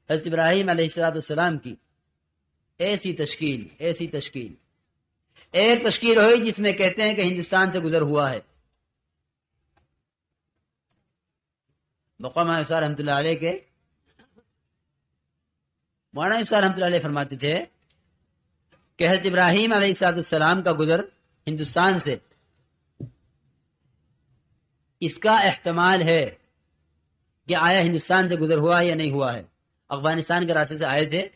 حضرت ابراہیم علیہ السلام کی ایسی تشکیل ایک تشکیل ہوئی جس میں کہتے ہیں کہ ہندوستان سے گزر ہوا ہے. مولانا افسار رحمۃ اللہ علیہ فرماتے تھے کہ حضرت ابراہیم علیہ السلام کا گزر ہندوستان سے اس کا احتمال ہے کہ آیا ہندوستان سے گزر ہوا ہے یا نہیں ہوا ہے. افغانستان کے راستے سے آئے تھے،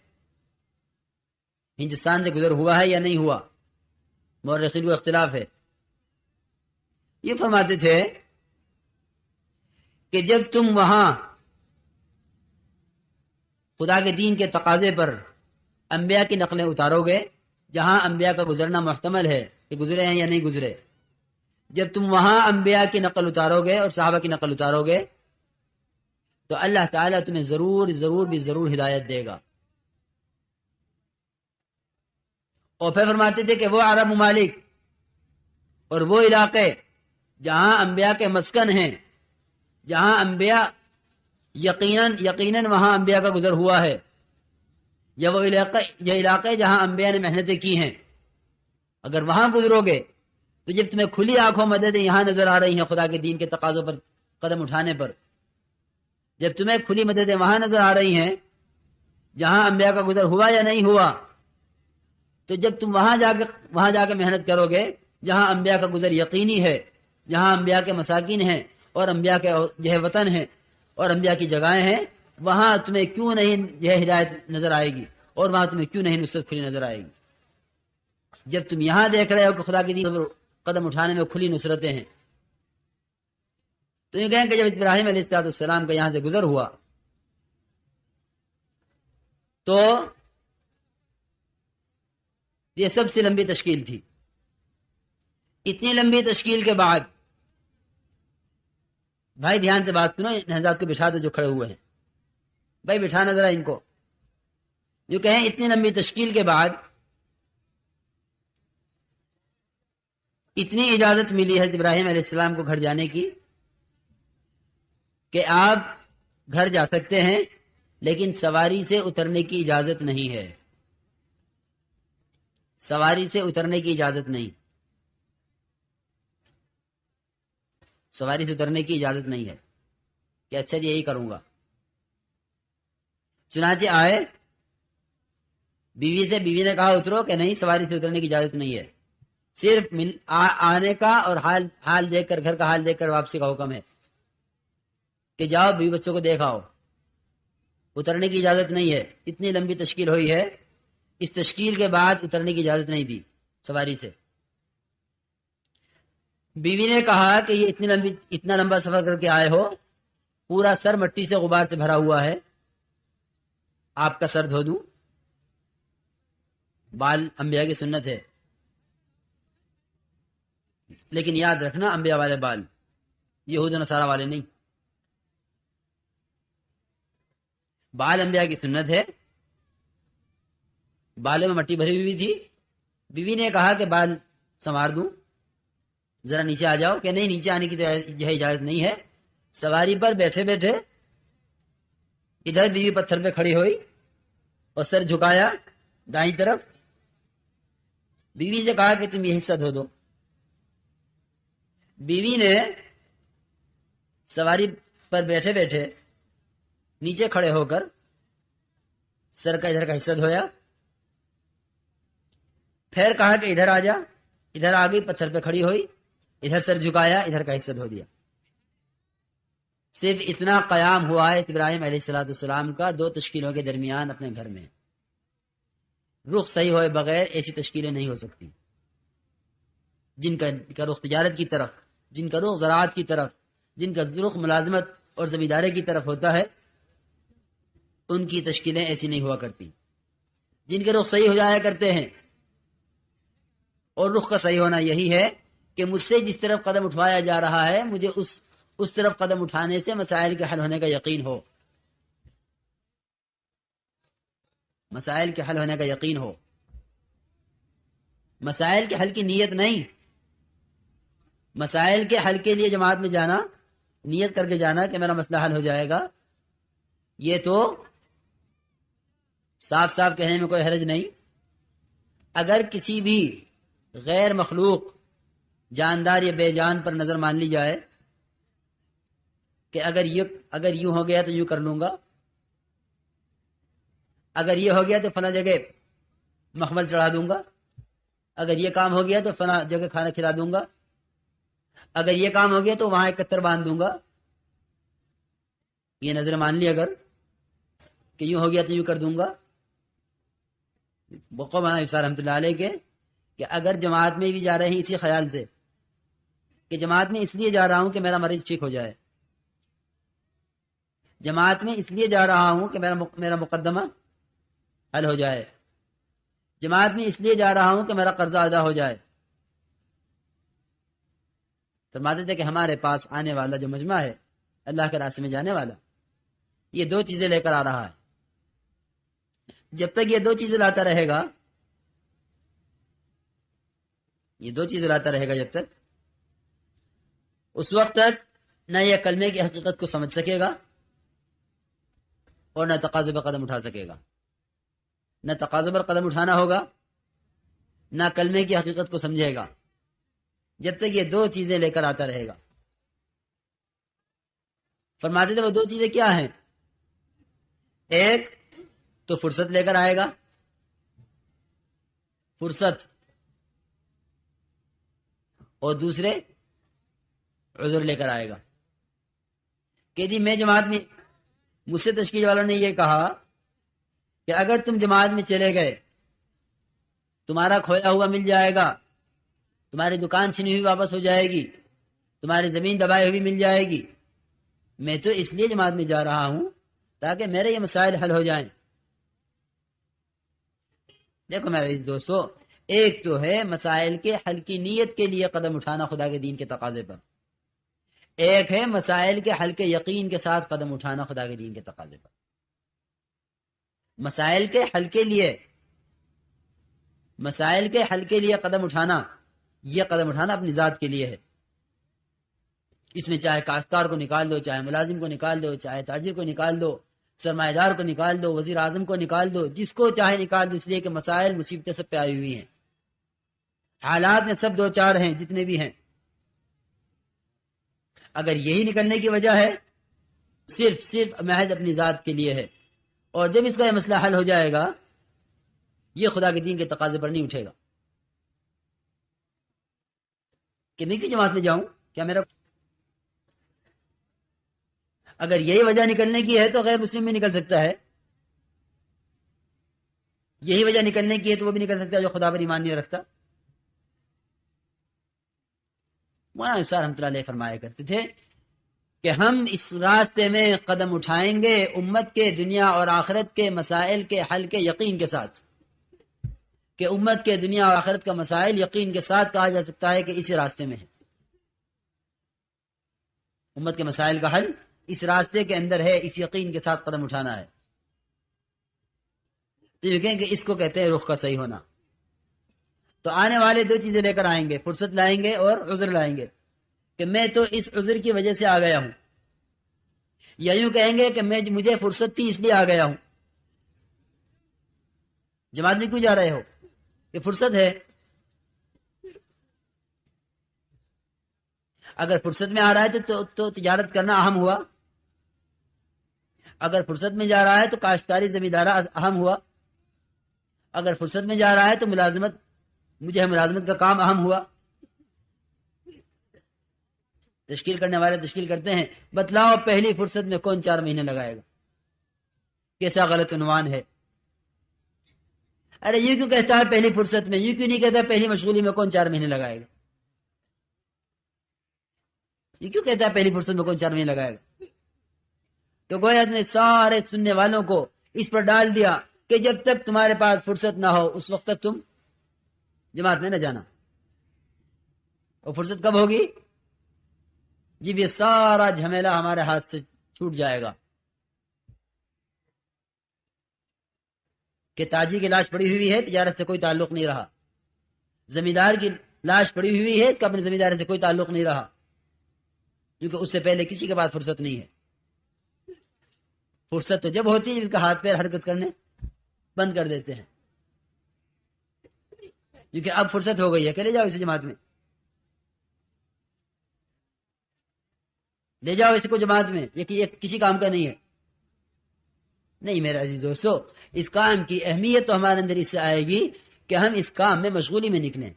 ہندوستان سے گزر ہوا ہے یا نہیں ہوا، مورخین کو اختلاف ہے. یہ فرماتے تھے کہ جب تم وہاں خدا کے دین کے تقاضے پر انبیاء کی نقلیں اتارو گے، جہاں انبیاء کا گزرنا محتمل ہے کہ گزرے ہیں یا نہیں گزرے، جب تم وہاں انبیاء کی نقل اتارو گے اور صحابہ کی نقل اتارو گے تو اللہ تعالیٰ تمہیں ضرور ہدایت دے گا. اور پھر فرماتے تھے کہ وہ عرب ممالک اور وہ علاقے جہاں انبیاء کے مسکن ہیں، جہاں انبیاء یقیناً وہاں انبیاء کا گزر ہوا ہے، یا وہ علاقے جہاں انبیاء نے محنتیں کی ہیں، اگر وہاں گزرو گے تو جب تمہیں کھلی آنکھوں مددیں یہاں نظر آ رہی ہیں خدا کے دین کے تقاضوں پر قدم اٹھانے پر، جب تمہیں کھلی مددیں وہاں نظر آ رہی ہیں جہاں انبیاء کا گزر ہوا یا نہیں ہوا، تو جب تم وہاں جا کے محنت کرو گے جہاں انبیاء کا گزر یقینی ہے، جہاں انبیاء کے مساکین ہیں اور انبیاء کے وطن ہیں اور انبیاء کی جگہیں ہیں، وہاں تمہیں کیوں نہیں ہدایت نظر آئے گی اور وہاں تمہیں کیوں نہیں نصرت کھلی نظر آئے گی. جب تم یہاں دیکھ رہے ہو کہ خدا کی دین پر قدم اٹھانے میں کھلی نصرتیں ہیں، تو یہ کہیں کہ جب ابراہیم علیہ السلام کا یہاں سے گزر ہوا تو یہ سب سے لمبی تشکیل تھی. اتنی لمبی تشکیل کے بعد بھائی دھیان سے بات سنو، ان حضرات کو بٹھا دو جو کھڑے ہوئے ہیں، بھائی بٹھانا ذرا ان کو. جو کہیں اتنی لمبی تشکیل کے بعد اتنی اجازت ملی حضرت ابراہیم علیہ السلام کو گھر جانے کی کہ آپ گھر جا سکتے ہیں، لیکن سواری سے اترنے کی اجازت نہیں ہے. سواری سے اترنے کی اجازت نہیں، سواری سے اترنے کی اجازت نہیں ہے کہ اچھا جی یہی کروں گا. چنانچہ آئے بیوی نے کہا اترو، کہ نہیں سواری سے اترنے کی اجازت نہیں ہے، صرف آنے کا اور حال دیکھ کر، گھر کا حال دیکھ کر واپسی کا حکم ہے کہ جاؤ بیوی بچوں کو دیکھاؤ، اترنے کی اجازت نہیں ہے. اتنی لمبی تشکیل ہوئی ہے، اس تشکیل کے بعد اترنے کی اجازت نہیں دی سواری سے. بیوی نے کہا کہ یہ اتنا لمبا سفر کر کے آئے ہو، پورا سر مٹی سے غبار سے بھرا ہوا ہے، آپ کا سر دھو دوں؟ بال انبیاء کی سنت ہے، لیکن یاد رکھنا انبیاء والے بال، یہود و نصارہ والے نہیں. بال انبیاء کی سنت ہے. بالوں میں مٹی بھری ہوئی تھی. بیوی نے کہا کہ بال سنوار دوں، ذرا نیچے آ جاؤ، کہ نہیں نیچے آنے کی تو اجازت نہیں ہے. سواری پر بیٹھے بیٹھے ادھر بیوی پتھر پہ کھڑی ہوئی اور سر جھکایا دائیں طرف. بیوی سے کہا کہ تم یہ حصہ دھو دو. بیوی نے سواری پر بیٹھے بیٹھے نیچے کھڑے ہو کر سر کا ادھر کا حصہ دھویا، پھر کہا کہ ادھر آ جا، ادھر آ گئی، پتھر پہ کھڑی ہوئی، ادھر سر جھکایا، ادھر کا حصہ دھو دیا. صرف اتنا قیام ہوا ہے ابراہیم علیہ السلام کا 2 تشکیلوں کے درمیان اپنے گھر میں. رخ صحیح ہوئے بغیر ایسی تشکیلیں نہیں ہو سکتی. جن کا رخ تجارت کی طرف، جن کا رخ زراعت کی طرف، جن کا رخ ملازمت اور زمینداری کی طرف ہوتا ہے، ان کی تشکیلیں ایسی نہیں ہوا کرتی. جن کے رخ صحیح ہو جایا کرتے ہیں، اور رخ کا صحیح ہونا یہی ہے کہ مجھ سے جس طرف قدم اٹھوایا جا رہا ہے مجھے اس طرف قدم اٹھانے سے مسائل کے حل ہونے کا یقین ہو، مسائل کے حل ہونے کا یقین ہو. مسائل کے حل کی نیت نہیں، مسائل کے حل کے لیے جماعت میں جانا، نیت کر کے جانا کہ میرا مسئلہ حل ہو جائے گا، یہ تو صاف صاف کہنے میں کوئی حرج نہیں، اگر کسی بھی غیر مخلوق جاندار یا بے جان پر نظر مان لی جائے کہ اگر یوں ہو گیا تو یوں کر لوں گا، اگر یہ ہو گیا تو فلاں جگہ مخمل چڑھا دوں گا، اگر یہ کام ہو گیا تو فلاں جگہ کھانا کھلا دوں گا، اگر یہ کام ہو گیا تو وہاں ایک کتر باندھ دوں گا، یہ نظر مان لی اگر کہ یوں ہو گیا تو یوں کر دوں گا، بقو مولانا افسار رحمۃ اللہ علیہ کے کہ اگر جماعت میں بھی جا رہے ہیں اسی خیال سے کہ جماعت میں اس لیے جا رہا ہوں کہ میرا مریض ٹھیک ہو جائے، جماعت میں اس لیے جا رہا ہوں کہ میرا مقدمہ حل ہو جائے، جماعت میں اس لیے جا رہا ہوں کہ میرا قرضہ ادا ہو جائے، فرماتے تھے کہ ہمارے پاس آنے والا جو مجمع ہے اللہ کے راستے میں جانے والا یہ دو چیزیں لے کر آ رہا ہے، جب تک یہ دو چیزیں لاتا رہے گا، یہ دو چیزیں لاتا رہے گا جب تک، اس وقت تک نہ یہ کلمے کی حقیقت کو سمجھ سکے گا اور نہ تقاضے پر قدم اٹھا سکے گا، نہ تقاضے پر قدم اٹھانا ہوگا نہ کلمے کی حقیقت کو سمجھے گا، جب تک یہ دو چیزیں لے کر آتا رہے گا۔ فرماتے تھے وہ دو چیزیں کیا ہیں؟ ایک تو فرصت لے کر آئے گا، فرصت، اور دوسرے عذر لے کر آئے گا کہ جی میں جماعت میں، مجھ سے تشکیل والوں نے یہ کہا کہ اگر تم جماعت میں چلے گئے تمہارا کھویا ہوا مل جائے گا، تمہاری دکان چھنی ہوئی واپس ہو جائے گی، تمہاری زمین دبائی ہوئی مل جائے گی، میں تو اس لیے جماعت میں جا رہا ہوں تاکہ میرے یہ مسائل حل ہو جائیں۔ دیکھو میرے دوستو، ایک تو ہے مسائل کے حل کی نیت کے لیے قدم اٹھانا خدا کے دین کے تقاضے پر، ایک ہے مسائل کے حل کے یقین کے ساتھ قدم اٹھانا خدا کے دین کے تقاضے پر۔ مسائل کے حل کے لیے، مسائل کے حل کے لیے قدم اٹھانا، یہ قدم اٹھانا اپنی ذات کے لیے ہے، اس میں چاہے کاشتکار کو نکال دو، چاہے ملازم کو نکال دو، چاہے تاجر کو نکال دو، سرمایہ دار کو نکال دو، وزیر اعظم کو نکال دو، جس کو چاہے نکال دو، اس لیے کہ مسائل مصیبتیں سب پہ آئی ہوئی ہیں، حالات میں سب دو چار ہیں جتنے بھی ہیں۔ اگر یہی نکلنے کی وجہ ہے صرف محض اپنی ذات کے لیے ہے، اور جب اس کا یہ مسئلہ حل ہو جائے گا یہ خدا کے دین کے تقاضے پر نہیں اٹھے گا کہ میں کیوں جماعت میں جاؤں، کیا میرا، اگر یہی وجہ نکلنے کی ہے تو غیر مسلم بھی نکل سکتا ہے، یہی وجہ نکلنے کی ہے تو وہ بھی نکل سکتا ہے جو خدا پر ایمان نہیں رکھتا۔ مولانا افسار رحمۃ اللہ علیہ فرمایا کرتے تھے کہ ہم اس راستے میں قدم اٹھائیں گے امت کے دنیا اور آخرت کے مسائل کے حل کے یقین کے ساتھ، کہ امت کے دنیا اور آخرت کا مسائل یقین کے ساتھ کہا جا سکتا ہے کہ اسی راستے میں ہے، امت کے مسائل کا حل اس راستے کے اندر ہے، اس یقین کے ساتھ قدم اٹھانا ہے۔ تو یہ کہیں کہ اس کو کہتے ہیں رخ کا صحیح ہونا۔ تو آنے والے دو چیزیں لے کر آئیں گے، فرصت لائیں گے اور عذر لائیں گے کہ میں تو اس عذر کی وجہ سے آ گیا ہوں، یا یوں کہیں گے کہ مجھے فرصت تھی اس لیے آ گیا ہوں۔ جماعت میں کیوں جا رہے ہو؟ کہ فرصت ہے۔ اگر فرصت میں آ رہا ہے تو تجارت کرنا اہم ہوا، اگر فرصت میں جا رہا ہے تو کاشتکاری زمیندارہ اہم ہوا، اگر فرصت میں جا رہا ہے تو ملازمت کا کام اہم ہوا۔ تشکیل کرنے والے تشکیل کرتے ہیں، بتلاؤ پہلی فرصت میں کون 4 مہینے لگائے گا؟ کیسا غلط عنوان ہے۔ ارے یہ کیوں کہتا ہے پہلی فرصت میں، یہ کیوں نہیں کہتا پہلی مشغولی میں کون 4 مہینے لگائے گا؟ یہ کیوں کہتا ہے پہلی فرصت میں کون 4 مہینے لگائے گا؟ تو گویا نے سارے سننے والوں کو اس پر ڈال دیا کہ جب تک تمہارے پاس فرصت نہ ہو اس وقت تک تم جماعت میں نہ جانا، اور فرصت کب ہوگی؟ جب یہ سارا جھمیلا ہمارے ہاتھ سے چھوٹ جائے گا کہ تاجر کی لاش پڑی ہوئی ہے، تجارت سے کوئی تعلق نہیں رہا، زمیندار کی لاش پڑی ہوئی ہے، اس کا اپنے زمیندار سے کوئی تعلق نہیں رہا، کیونکہ اس سے پہلے کسی کے پاس فرصت نہیں ہے۔ فرصت تو جب ہوتی ہے جب اس کا ہاتھ پیر حرکت کرنے بند کر دیتے ہیں، کیونکہ اب فرصت ہو گئی ہے کہ لے جاؤ اسے جماعت میں، لے جاؤ اس کو جماعت میں، یہ کسی کام کا نہیں ہے۔ نہیں میرے عزیز دوستو، اس کام کی اہمیت تو ہمارے اندر اس سے آئے گی کہ ہم اس کام میں مشغولی میں نکلیں،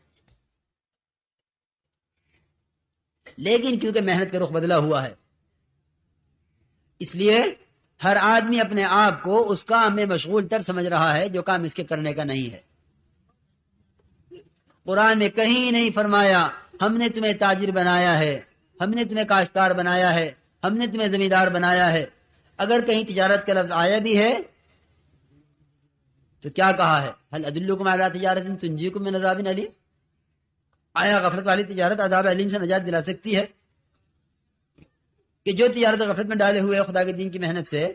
لیکن کیونکہ محنت کا رخ بدلا ہوا ہے، اس لیے ہر آدمی اپنے آپ کو اس کام میں مشغول تر سمجھ رہا ہے جو کام اس کے کرنے کا نہیں ہے۔ قرآن میں کہیں نہیں فرمایا ہم نے تمہیں تاجر بنایا ہے، ہم نے تمہیں کاشتکار بنایا ہے، ہم نے تمہیں زمیندار بنایا ہے۔ اگر کہیں تجارت کا لفظ آیا بھی ہے تو کیا کہا ہے؟ هل ادلکم علی تجارت تنجیکم من عذاب علیم؟ آیا غفلت والی تجارت عذاب علیم سے نجات دلا سکتی ہے؟ کہ جو تجارت غفلت میں ڈالے ہوئے خدا کے دین کی محنت سے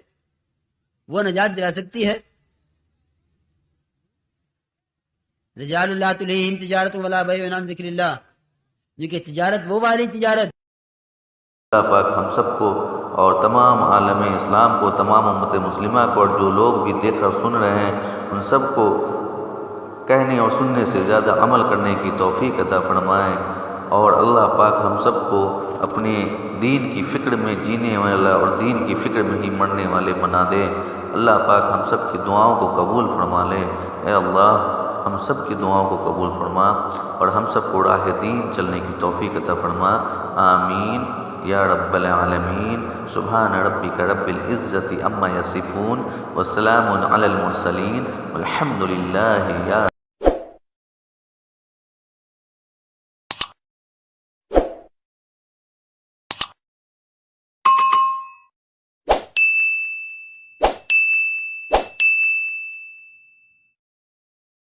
وہ نجات دلا سکتی ہے؟ رجال اللہ تلہیہم تجارت ولا بیع عن ذکر اللہ، جو کہ تجارت وہ والی تجارت۔ اللہ پاک ہم سب کو اور تمام عالم اسلام کو، تمام امت مسلمہ کو، اور جو لوگ بھی دیکھ اور سن رہے ہیں ان سب کو کہنے اور سننے سے زیادہ عمل کرنے کی توفیق عطا فرمائے، اور اللہ پاک ہم سب کو اپنے دین کی فکر میں جینے والا اور دین کی فکر میں ہی مرنے والے بنا دے۔ اللہ پاک ہم سب کی دعاؤں کو قبول فرما لے۔ اے اللہ ہم سب کی دعاؤں کو قبول فرما اور ہم سب کو راہ دین چلنے کی توفیق عطا فرما، آمین یا رب العالمین۔ سبحان ربک رب العزت عما یصفون وسلام علی المرسلین والحمد للہ یا